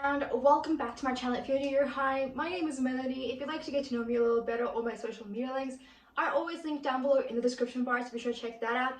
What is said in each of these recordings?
and welcome back to my channel. If you're new here, hi, my name is Melleny. If you'd like to get to know me a little better, all my social media links are always linked down below in the description bar, so be sure to check that out.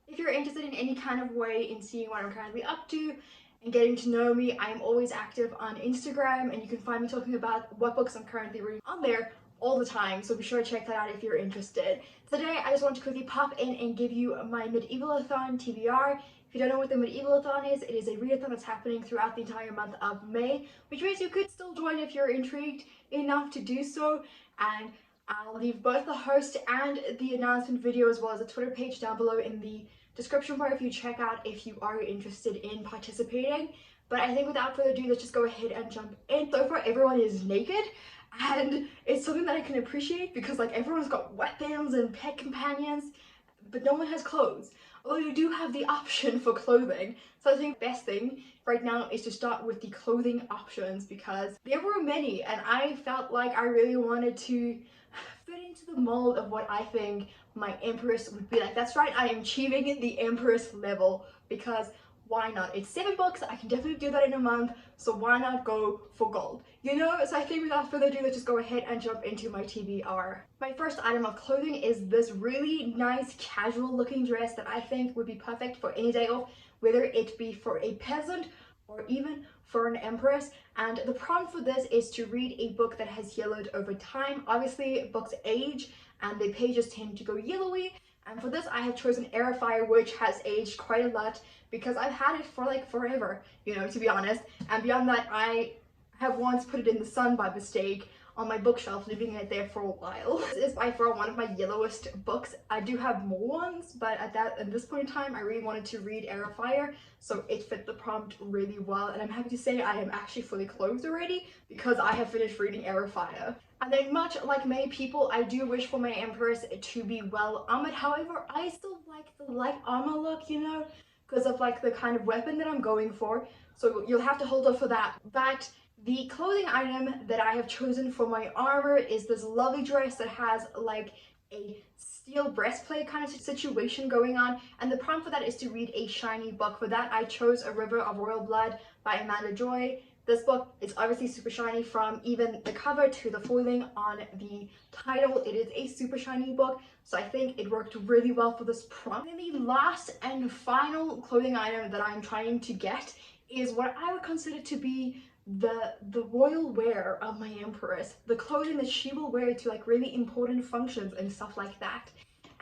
If you're interested in any kind of way in seeing what I'm currently up to and getting to know me, I'm always active on Instagram, and you can find me talking about what books I'm currently reading on there all the time, so be sure to check that out if you're interested. Today I just want to quickly pop in and give you my medieval-a-thon TBR. If you don't know what the medieval-a-thon is, it is a readathon that's happening throughout the entire month of May, which means you could still join if you're intrigued enough to do so. And I'll leave both the host and the announcement video as well as a Twitter page down below in the description bar if you check out if you are interested in participating. But I think without further ado, let's just go ahead and jump in. So far everyone is naked, and it's something that I can appreciate because like everyone's got weapons and pet companions, but no one has clothes. Although you do have the option for clothing. So I think the best thing right now is to start with the clothing options because there were many, and I felt like I really wanted to fit into the mold of what I think my empress would be like. That's right, I am achieving the empress level because why not? It's 7 books, I can definitely do that in a month, so why not go for gold? You know, so I think without further ado, let's just go ahead and jump into my TBR. My first item of clothing is this really nice casual looking dress that I think would be perfect for any day off, whether it be for a peasant or even for an empress. And the prompt for this is to read a book that has yellowed over time. Obviously books age and the pages tend to go yellowy, and for this I have chosen Air Fire, which has aged quite a lot because I've had it for like forever, you know, to be honest. And beyond that, I have once put it in the sun by mistake on my bookshelf, leaving it there for a while. This is by far one of my yellowest books. I do have more ones, but at this point in time, I really wanted to read Air of Fire, so it fit the prompt really well. And I'm happy to say I am actually fully clothed already because I have finished reading Air of Fire. And then, much like many people, I do wish for my empress to be well armored. However, I still like the light armor look, you know, because of like the kind of weapon that I'm going for. So you'll have to hold up for that. But the clothing item that I have chosen for my armor is this lovely dress that has like a steel breastplate kind of situation going on, and the prompt for that is to read a shiny book. For that I chose A River of Royal Blood by Amanda Joy. This book is obviously super shiny from even the cover to the foiling on the title. It is a super shiny book, so I think it worked really well for this prompt. And the last and final clothing item that I'm trying to get is what I would consider to be the royal wear of my empress, the clothing that she will wear to like really important functions and stuff like that.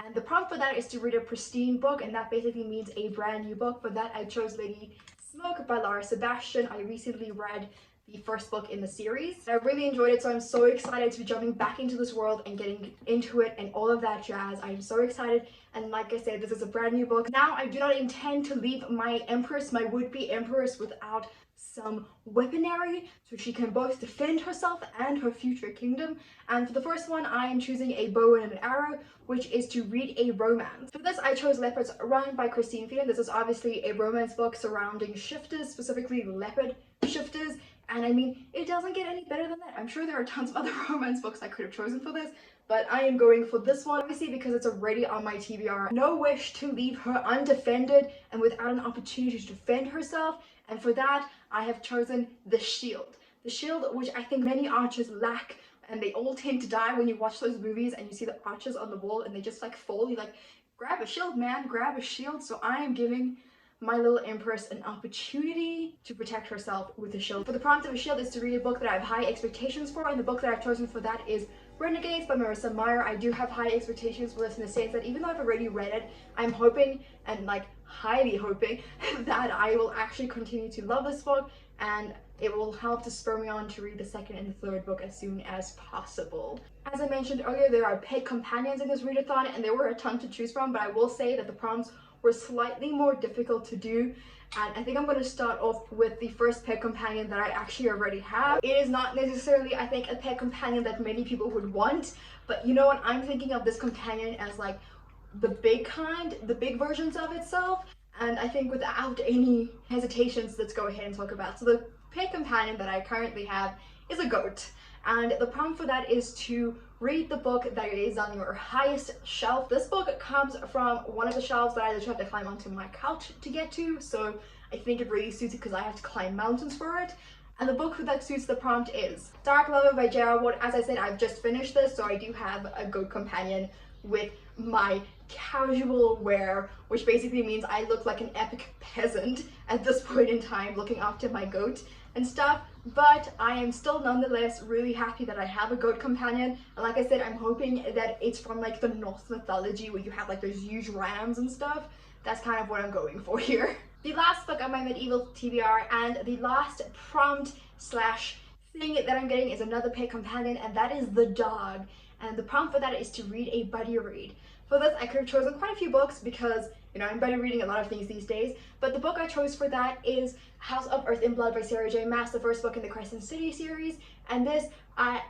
And the prompt for that is to read a pristine book, and that basically means a brand new book. For that I chose Lady Smoke by Laura Sebastian. I recently read the first book in the series. I really enjoyed it, so I'm so excited to be jumping back into this world and getting into it and all of that jazz. I'm so excited, and like I said, this is a brand new book. Now I do not intend to leave my empress, my would-be empress, without some weaponry so she can both defend herself and her future kingdom. And for the first one I am choosing a bow and an arrow, which is to read a romance. For this I chose Leopard's Run by Christine Phelan. This is obviously a romance book surrounding shifters, specifically leopard shifters, and I mean it doesn't get any better than that. I'm sure there are tons of other romance books I could have chosen for this, but I am going for this one, obviously because it's already on my TBR. No wish to leave her undefended and without an opportunity to defend herself, and for that I have chosen The Shield. The Shield, which I think many archers lack, and they all tend to die when you watch those movies and you see the archers on the wall and they just like fall. You like, grab a shield, man, grab a shield. So I am giving my little empress an opportunity to protect herself with a shield. For the prompt of a shield is to read a book that I have high expectations for, and the book that I've chosen for that is Renegades by Marissa Meyer. I do have high expectations for this in the sense that even though I've already read it, I'm hoping, and like highly hoping, that I will actually continue to love this book, and it will help to spur me on to read the second and the third book as soon as possible. As I mentioned earlier, there are paid companions in this readathon, and there were a ton to choose from, but I will say that the prompts were slightly more difficult to do, and I think I'm going to start off with the first pet companion that I actually already have. It is not necessarily, I think, a pet companion that many people would want, but you know what, I'm thinking of this companion as like the big kind, the big versions of itself, and I think without any hesitations, let's go ahead and talk about. So the pet companion that I currently have is a goat, and the prompt for that is to read the book that is on your highest shelf. This book comes from one of the shelves that I literally have to climb onto my couch to get to, so I think it really suits it because I have to climb mountains for it. And the book that suits the prompt is Dark Lover by J.R. Ward. As I said, I've just finished this, so I do have a good companion with my casual wear, which basically means I look like an epic peasant at this point in time, looking after my goat and stuff. But I am still nonetheless really happy that I have a goat companion. And like I said, I'm hoping that it's from like the Norse mythology where you have like those huge rams and stuff. That's kind of what I'm going for here. The last book on my medieval TBR and the last prompt slash thing that I'm getting is another pet companion, and that is the dog. And the prompt for that is to read a buddy read. For this, I could have chosen quite a few books because, you know, I'm buddy reading a lot of things these days. But the book I chose for that is House of Earth and Blood by Sarah J. Maas, the first book in the Crescent City series. And this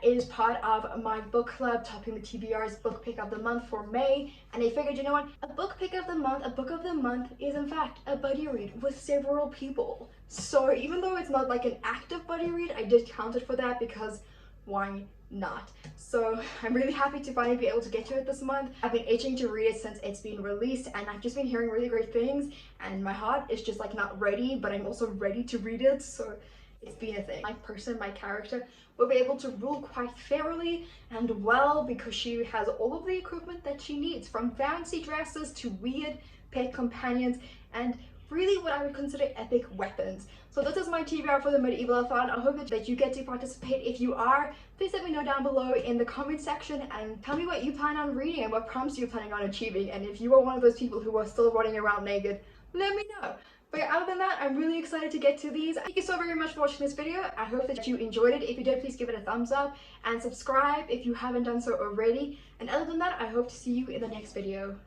is part of my book club, topping the TBR's book pick of the month for May. And I figured, you know what, a book pick of the month is in fact a buddy read with several people. So even though it's not like an active buddy read, I did count it for that because why not? So I'm really happy to finally be able to get to it this month. I've been itching to read it since it's been released, and I've just been hearing really great things, and my heart is just like not ready, but I'm also ready to read it, so it's been a thing. My person, my character, will be able to rule quite fairly and well because she has all of the equipment that she needs, from fancy dresses to weird pet companions and really what I would consider epic weapons. So this is my TBR for the medieval-a-thon. I hope that you get to participate. If you are, please let me know down below in the comment section and tell me what you plan on reading and what prompts you're planning on achieving. And if you are one of those people who are still running around naked, let me know. But other than that, I'm really excited to get to these. Thank you so very much for watching this video. I hope that you enjoyed it. If you did, please give it a thumbs up and subscribe if you haven't done so already. And other than that, I hope to see you in the next video.